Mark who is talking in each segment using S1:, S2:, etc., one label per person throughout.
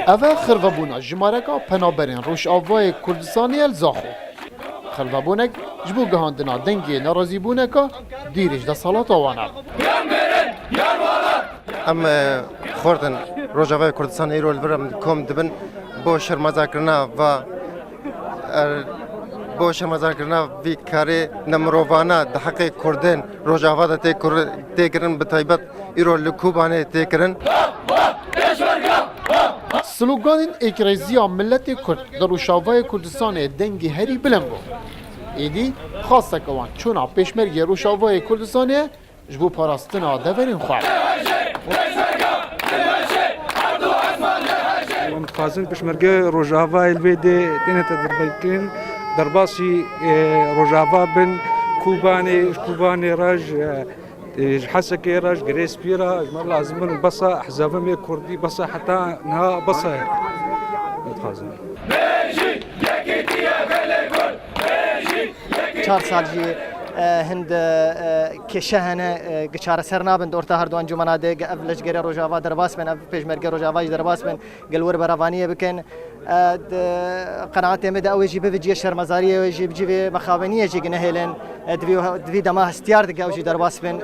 S1: اوه خربونا جمارکا پنابرین روش آوای کردستانی الزاخو خربونک جبو گهاندنا دنگی نرازی بونکا دیرش ده سالات آوانا
S2: ام خوردن روجاوای کردستان ایرول برم کم دبن با شرمزاکرنا و با شرمزاکرنا وی کاری نمرووانا ده حق کردن روجاوا ده تکرن به تایبت ایرول لکوبانه تکرن
S1: سلوگان اکرزیا ملت کرد در روشاوای کردستان دنگی هری بلند بود ایدی خاصه کوان چونا پیشمرگی روشاوای کردستان جبو پاراستنا دورین خواه
S3: خازن پشمرگه روجاوا الویده دینه تدربیکن درباسی روجاوا بن کوبانی راج حسكي راج جريس بيرا اجمال لازم بصا احزاب مي كردي بصا حتى نها بصا متخازن
S4: چهار سال جی هند کشهنه گچار سرنابن دورتا هر دوان جماناده افلج گره روجاوا درباس من اف پیشمرگه روجاوا درباس من گلور براوانی بکن قناعت مد اوجی به وجه شرمزاری اوجی بجی مخاونیه جی گنهلن دوی دما هستیار دگه اوجی درباس من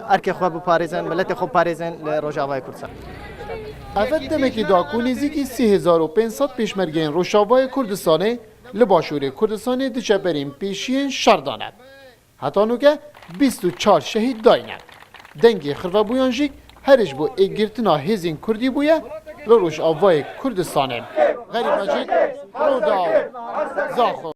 S4: ارک خوب پاریزن ملت خوب پاریزن روجاوا کردستان
S1: اول دمکی داکونی زیگی 3500 پیشمرگین روشاوای کردستانه لباشور کردستان دیچه بریم پیشین شرداند حتی نوکه 24 شهید داینند دنگی خرفه بویانجیک هرش بو ایگرتنا هزین کردی بویه لروش آوای کردستانه غریب مجید رو داو زاخو